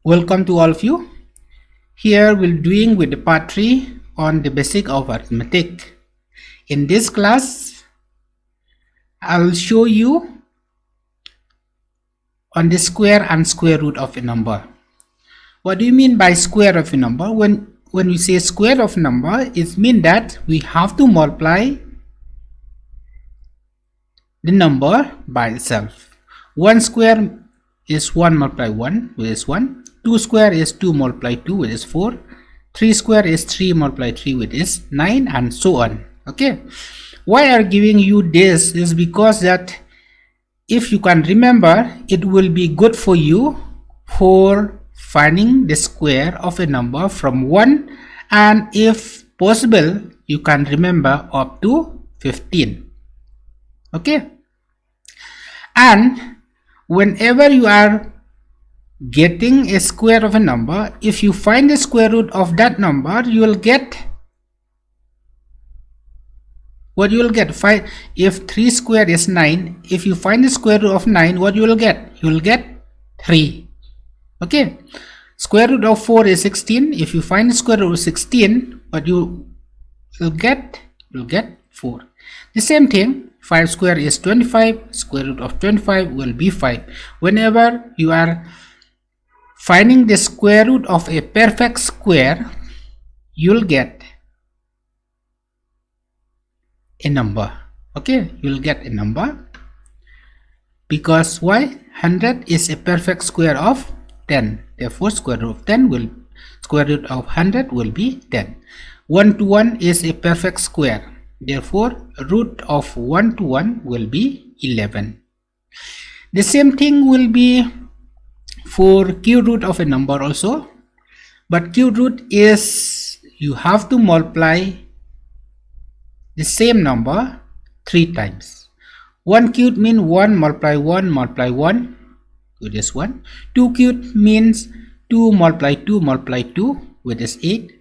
Welcome to all of you. Here we're doing with the part 3 on the basic of arithmetic. In this class, I'll show you on the square and square root of a number. What do you mean by square of a number? When we say square of a number, it means that we have to multiply the number by itself. 1 square is 1 multiply 1, which is 1. 2 square is 2 multiply 2, which is 4. 3 square is 3 multiply 3, which is 9, and so on. Okay. Why I'm giving you this is because that if you can remember, it will be good for you for finding the square of a number from 1, and if possible, you can remember up to 15. Okay. And whenever you are getting a square of a number, if you find the square root of that number, you will get what you will get. If 3 square is 9, if you find the square root of 9, what you will get? You will get 3. Okay. Square root of 4 is 16. If you find the square root of 16, what you will get? You will get 4. The same thing, 5 square is 25. Square root of 25 will be 5. Whenever you are finding the square root of a perfect square, you'll get a number. Okay, you'll get a number because why? 100 is a perfect square of 10. Therefore, square root of 10 will square root of 100 will be 10. 1 to 1 is a perfect square. Therefore, root of 1 to 1 will be 11. The same thing will be for cube root of a number also, but cube root is you have to multiply the same number 3 times. 1 cube means 1 multiply 1 multiply 1, which is 1. 2 cube means 2 multiply 2 multiply 2, which is 8.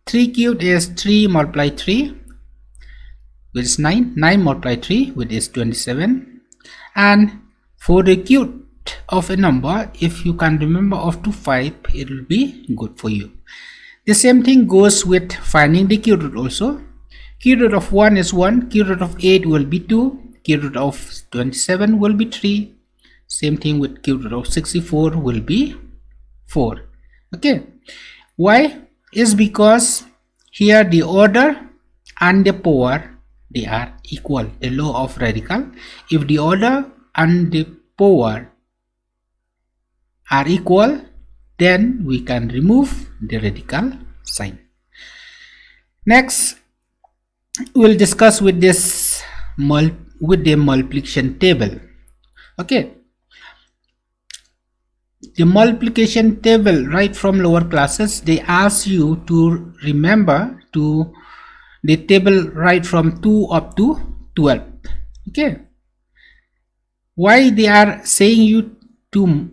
3 cube is 3 multiply 3, which is 9. 9 multiply 3, which is 27. And for the cube of a number, if you can remember up to 5, it will be good for you. The same thing goes with finding the cube root also. Cube root of 1 is 1, cube root of 8 will be 2, cube root of 27 will be 3. Same thing with cube root of 64 will be 4. Okay. Why? Is because here the order and the power, they are equal. The law of radical. If the order and the power are equal, then we can remove the radical sign. Next, we'll discuss with this with the multiplication table. Okay, the multiplication table right from lower classes, they ask you to remember to the table right from 2 up to 12. Okay, why they are saying you to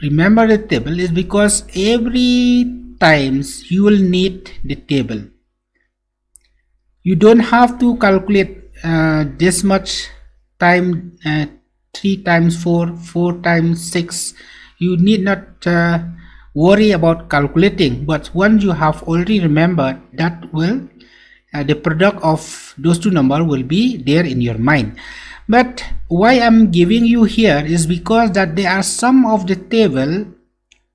remember the table is because every times you will need the table. You don't have to calculate this much time, 3 times 4, 4 times 6. You need not worry about calculating, but once you have already remembered, that will the product of those two numbers will be there in your mind. But why I'm giving you here is because that there are some of the table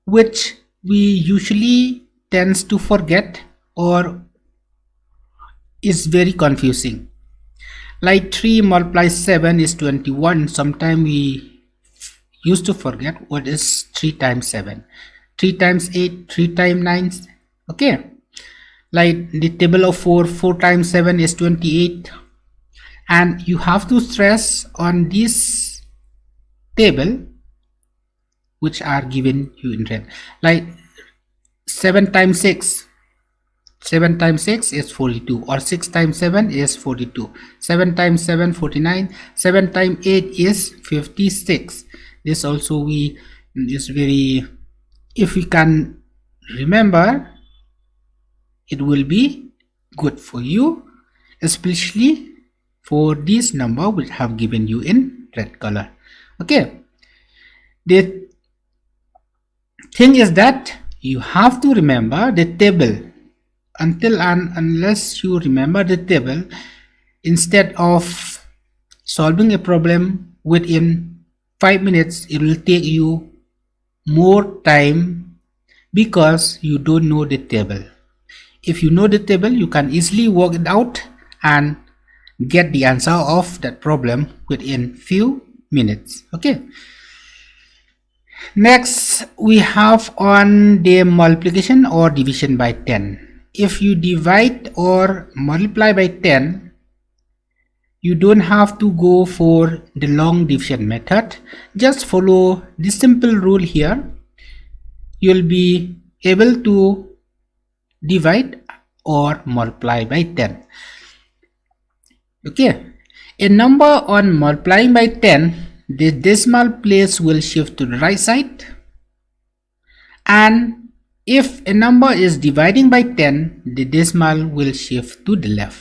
which we usually tends to forget or is very confusing. Like 3 multiply 7 is 21. Sometimes we used to forget what is 3 times 7. 3 times 8, 3 times 9. Okay. Like the table of 4, 4 times 7 is 28. And you have to stress on this table which are given you in red. Like 7 times 6. 7 times 6 is 42, or 6 times 7 is 42. 7 times 7 49. 7 times 8 is 56. This also we is very if we can remember, it will be good for you, especially for this number which I have given you in red color. Okay, the thing is that you have to remember the table. Until and unless you remember the table, instead of solving a problem within 5 minutes, it will take you more time because you don't know the table. If you know the table, you can easily work it out and get the answer of that problem within few minutes. Okay, next we have on the multiplication or division by 10. If you divide or multiply by 10, you don't have to go for the long division method. Just follow this simple rule here. You'll be able to divide or multiply by 10. Okay, a number on multiplying by 10, the decimal place will shift to the right side, and if a number is dividing by 10, the decimal will shift to the left.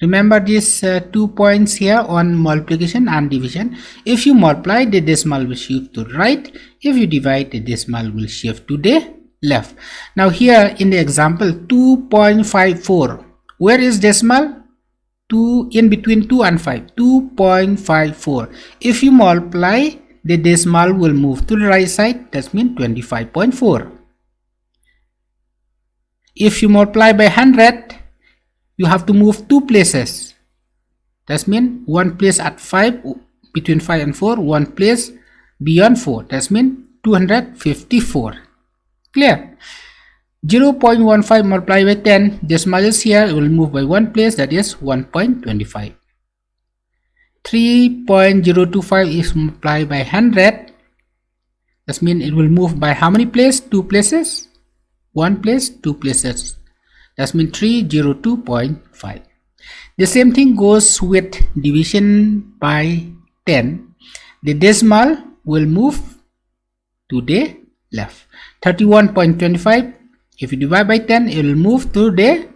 Remember these 2 points here on multiplication and division. If you multiply, the decimal will shift to the right. If you divide, the decimal will shift to the left. Now here in the example 2.54, where is decimal? 2 in between 2 and 5, 2.54. If you multiply, the decimal will move to the right side, that means 25.4. If you multiply by 100, you have to move 2 places, that means 1 place at 5, between 5 and 4, 1 place beyond 4, that means 254. Clear? 0.15 multiplied by 10, decimal is here, it will move by 1 place, that is 1.25. 3.025 is multiplied by 100, that means it will move by how many places? 2 places, 1 place, 2 places, that means 302.5. The same thing goes with division by 10. The decimal will move to the left. 31.25, if you divide by 10, it will move to the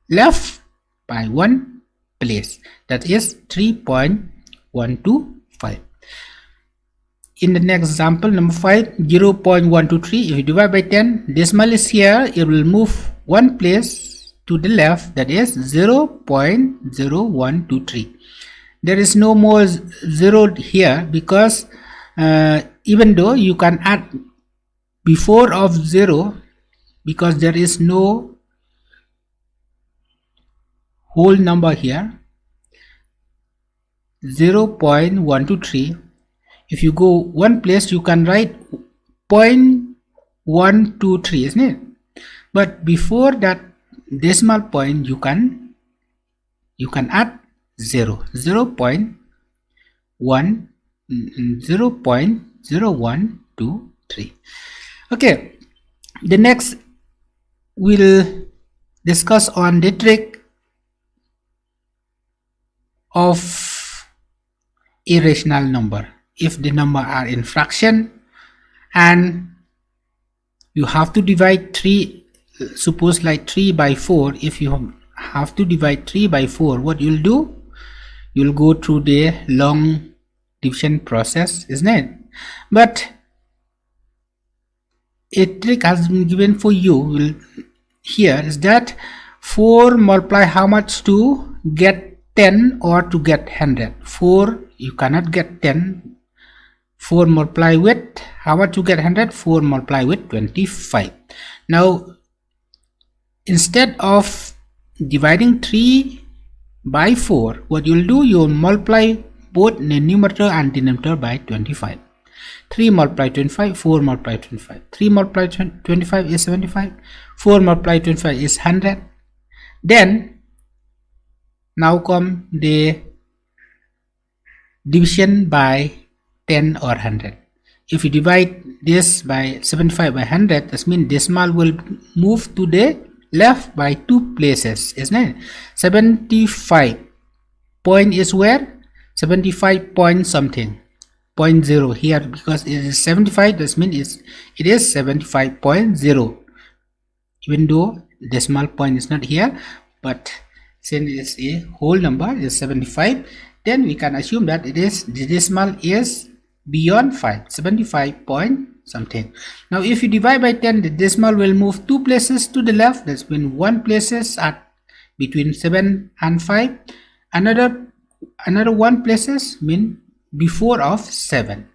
left by 1 place, that is 3.125. In the next example, number 5, 0.123, if you divide by 10, decimal is here, it will move 1 place to the left, that is 0.0123. There is no more 0 here because even though you can add before of 0, because there is no whole number here, 0.123. If you go 1 place, you can write 0.123, isn't it? But before that decimal point, you can add 0.0123. Okay, the next we'll discuss on the trick of irrational number. If the number are in fraction and you have to divide 3, suppose like 3 by 4, if you have to divide 3 by 4, what you'll do, you'll go through the long division process, isn't it? But a trick has been given for you here, is that 4 multiply how much to get 10 or to get 100. 4 you cannot get 10. 4 multiply with how much to get 100? 4 multiply with 25. Now instead of dividing 3 by 4, what you'll do, you'll multiply both the numerator and denominator by 25. 3 multiply 25, 4 multiply 25. 3 multiply 25 is 75, 4 multiply 25 is 100. Then now come the division by 10 or 100. If you divide this by 75 by 100, that means decimal will move to the left by 2 places, isn't it? 75 point is where? 75 point something. 0.0 here, because it is 75. This means it is 75.0, even though decimal point is not here, but since it is a whole number, it is 75, then we can assume that it is, the decimal is beyond 5, 75 point something. Now if you divide by 10, the decimal will move 2 places to the left. That's been 1 places at between 7 and 5, another 1 places mean before of 7.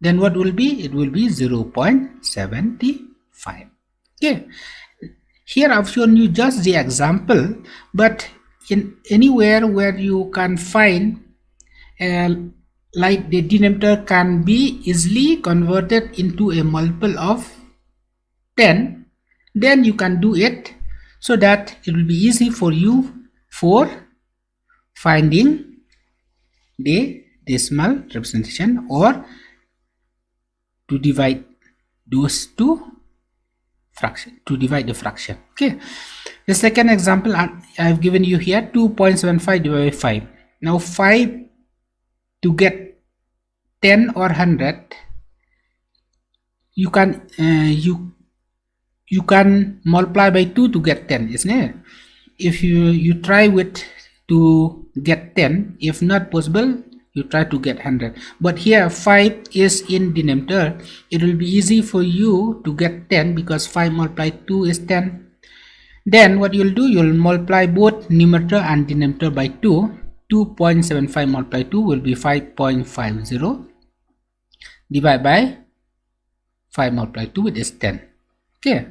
Then what will be? It will be 0.75. Okay, here I've shown you just the example, but in anywhere where you can find like the denominator can be easily converted into a multiple of 10, then you can do it, so that it will be easy for you for finding the decimal representation or to divide those two fraction, to divide the fraction. Okay, the second example I've given you here, 2.75 divided by 5. Now 5 to get 10 or 100, you can you can multiply by 2 to get 10, isn't it? If you try with to get 10, if not possible, you try to get 100. But here 5 is in denominator, it will be easy for you to get 10 because 5 multiplied 2 is 10. Then what you'll do, you'll multiply both numerator and denominator by 2. 2.75 multiplied 2 will be 5.50 divided by 5 multiplied 2, it is 10. Okay,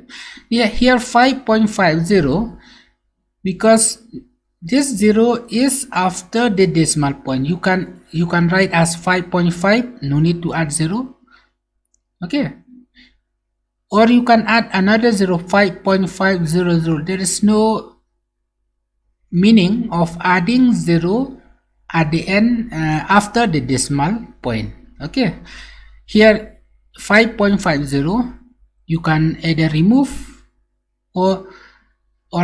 yeah, here 5.50, because this 0 is after the decimal point, you can write as 5.5, no need to add 0. Okay, or you can add another 0, 5.500. There is no meaning of adding 0 at the end after the decimal point. Okay, here 5.50 you can either remove or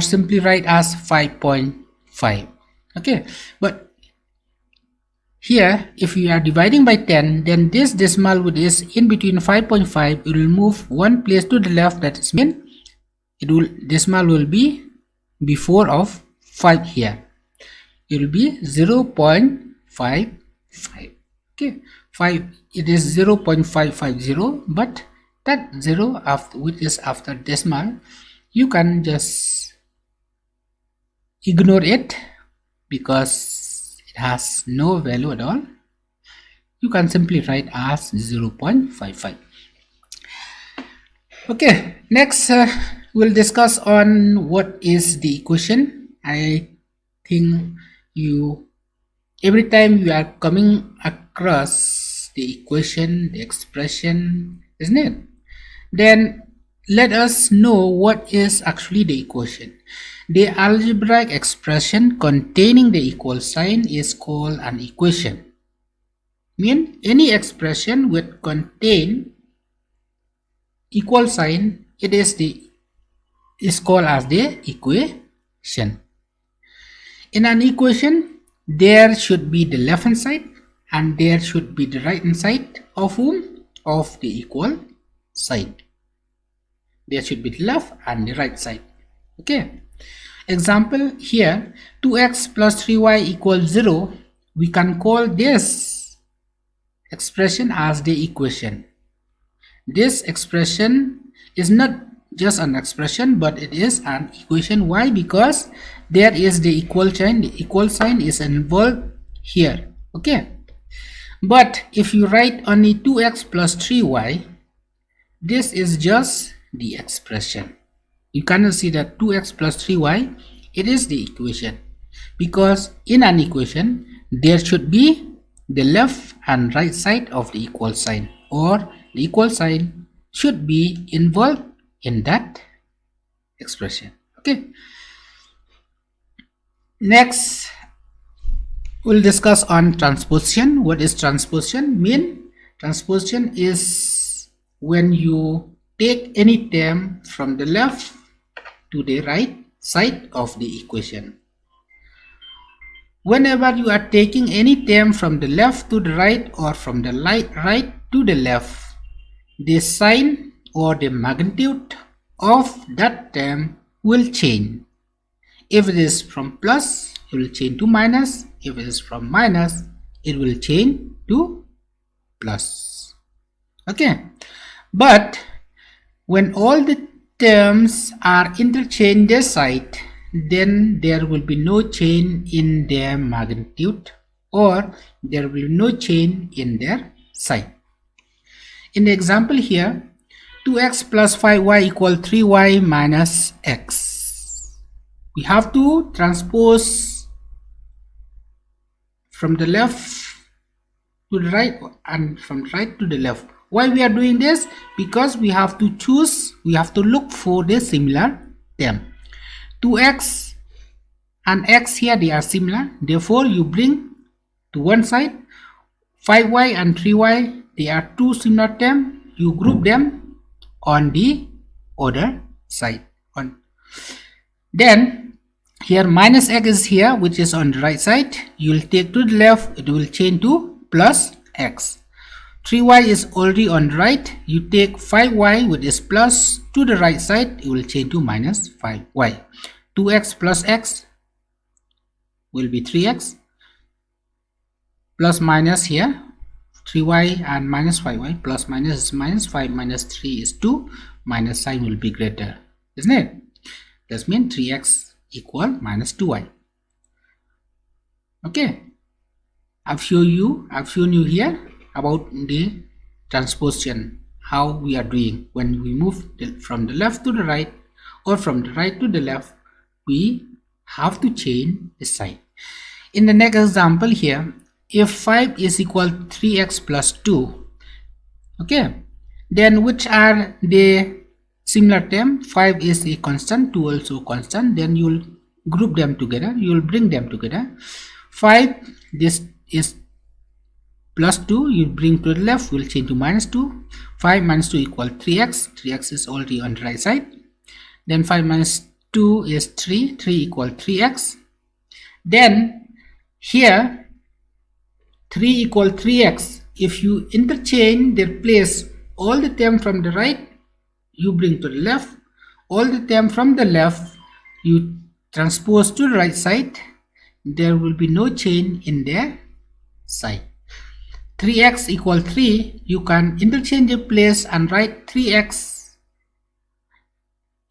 simply write as 5.5. okay, but here if you are dividing by 10, then this decimal which is in between 5.5, it will move 1 place to the left. That is mean it will, decimal will be before of 5 here, it will be 0.55. okay, 5, it is 0.550, but that 0 after, which is after decimal, you can just ignore it because it has no value at all. You can simply write as 0.55. okay, next we'll discuss on what is the equation. I think you, every time you are coming across the equation, the expression, isn't it? Then let us know what is actually the equation. The algebraic expression containing the equal sign is called an equation. Mean any expression which contain equal sign, it is called as the equation. In an equation, there should be the left hand side and there should be the right hand side of whom? Of the equal side. There should be the left and the right side. Okay, example here, 2x plus 3y equals 0. We can call this expression as the equation. This expression is not just an expression, but it is an equation. Why? Because there is the equal sign. The equal sign is involved here. Okay, but if you write only 2x plus 3y, this is just the expression. You cannot see that 2x plus 3y, it is the equation, because in an equation there should be the left and right side of the equal sign, or the equal sign should be involved in that expression. Okay, next we'll discuss on transposition. What is transposition mean? Transposition is when you take any term from the left to the right side of the equation. whenever you are taking any term from the left to the right or from the right to the left, the sign or the magnitude of that term will change. If it is from plus, it will change to minus. If it is from minus, it will change to plus. Okay, but when all the terms are interchanged their side, then there will be no change in their magnitude, or there will be no change in their sign. In the example here, 2x plus 5y equal 3y minus x. We have to transpose from the left to the right and from right to the left. Why we are doing this? Because we have to choose, we have to look for the similar term. 2x and x here, they are similar, therefore you bring to one side. 5y and 3y, they are two similar terms, you group them on the other side. Then here minus x is here, which is on the right side, you will take to the left, it will change to plus x. 3y is already on the right, you take 5y, which is plus, to the right side, it will change to minus 5y. 2x plus x will be 3x, plus minus here, 3y and minus 5y, plus minus is minus, 5 minus 3 is 2, minus sign will be greater, isn't it? That means 3x equal minus 2y. Okay, I've shown you here about the transposition, how we are doing when we move from the left to the right or from the right to the left. We have to change the sign. In the next example here, if 5 is equal to 3x plus 2, okay, then which are the similar term? 5 is a constant, 2 also constant, then you will group them together, you will bring them together. 5, this is plus 2, you bring to the left, will change to minus 2. 5 minus 2 equal 3x, 3x is already on the right side. Then 5 minus 2 is 3, 3 equal 3x. Then here 3 equal 3x, if you interchange their place, all the term from the right you bring to the left, all the term from the left you transpose to the right side, there will be no change in their sign. 3x equal 3, you can interchange the place and write 3x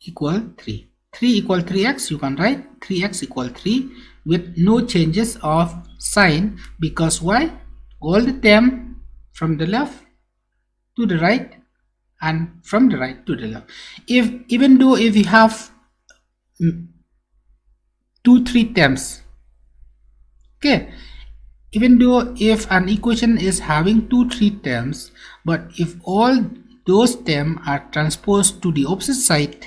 equal 3. 3 equal 3x, you can write 3x equal 3 with no changes of sign, because why? All the term from the left to the right and from the right to the left. Even though if you have 2-3 terms, okay, even though if an equation is having 2-3 terms, but if all those terms are transposed to the opposite side,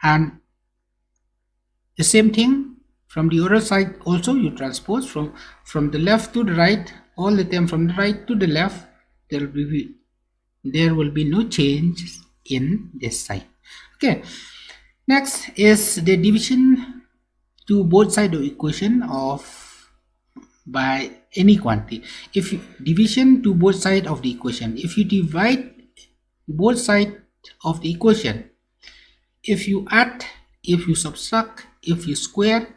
and the same thing from the other side also, you transpose from the left to the right, all the terms from the right to the left, there will be no change in this side. Okay, next is the division to both sides of equation by any quantity. If you division to both sides of the equation, if you divide both sides of the equation, if you add, if you subtract, if you square,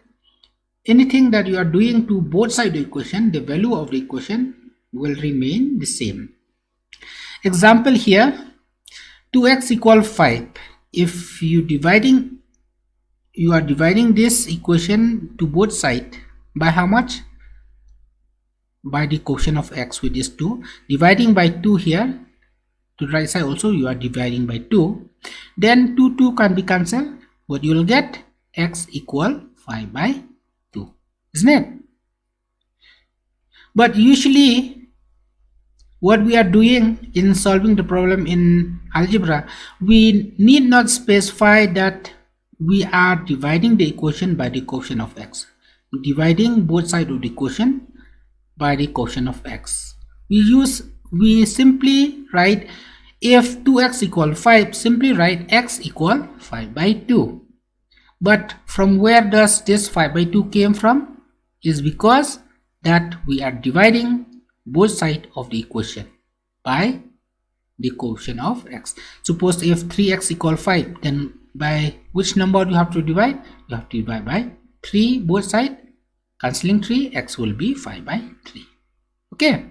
anything that you are doing to both sides of the equation, the value of the equation will remain the same. Example here, 2x equal 5. If you are dividing this equation to both sides by how much? By the quotient of x, which is 2. Dividing by 2 here, to the right side also you are dividing by 2. Then 2 can be cancelled. What you will get? X equal 5 by 2, isn't it? But usually what we are doing in solving the problem in algebra, we need not specify that we are dividing the equation by the quotient of x, dividing both sides of the equation by the quotient of x. We simply write, if 2x equal 5, simply write x equal 5 by 2. But from where does this 5 by 2 came from? is because that we are dividing both sides of the equation by the coefficient of x. Suppose if 3x equal 5, then by which number you have to divide? You have to divide by 3 both sides. Cancelling 3, x will be 5 by 3. Okay.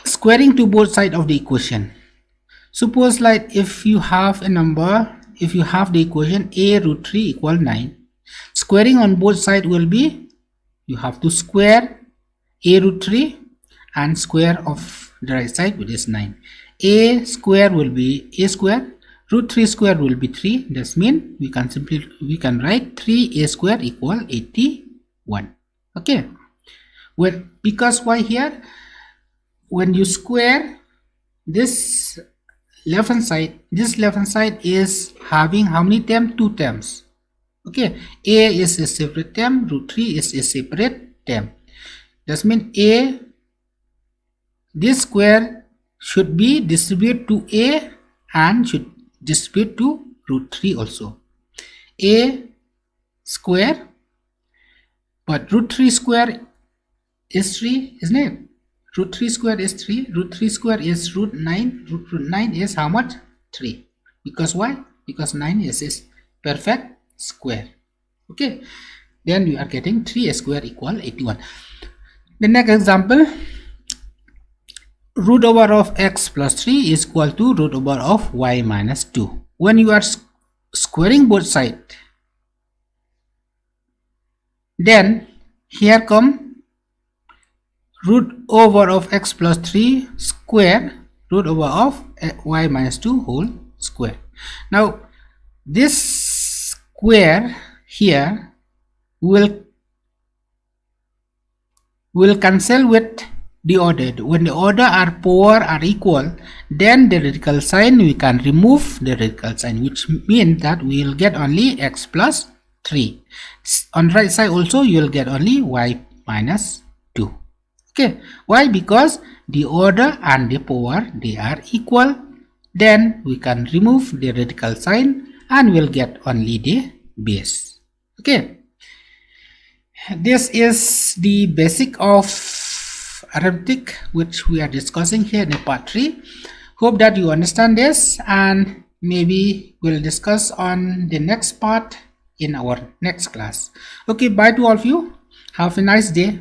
Squaring to both sides of the equation. Suppose like if you have a number, if you have the equation a root 3 equal 9, squaring on both sides will be, you have to square a root 3 and square of the right side, which is 9. A square will be a square, root 3 square will be 3. That means we can write 3a square equal 81. Okay. Well, because why here? When you square this left hand side, this left hand side is having how many terms? 2 terms. Okay, a is a separate term, root 3 is a separate term. That means this square should be distributed to a and should distribute to root 3 also. A square, but root 3 square is 3, isn't it? Root 3 square is 3, root 3 square is root 9, root 9 is how much? 3. Because why? Because 9 is perfect square. Okay, then you are getting 3a square equal 81. The next example, root over of x plus 3 is equal to root over of y minus 2. When you are squaring both sides, then here come root over of x plus 3 square root over of y minus 2 whole square. Now this square here will cancel with the order. When the order are power are equal, then the radical sign we can remove the radical sign, which means that we will get only x plus 3. On right side also you will get only y minus 2. Okay, why? Because the order and the power they are equal. Then we can remove the radical sign and we'll get only the base. Okay, this is the basic of arithmetic which we are discussing here in part 3. Hope that you understand this, and maybe we'll discuss on the next part in our next class. Okay, bye to all of you. Have a nice day.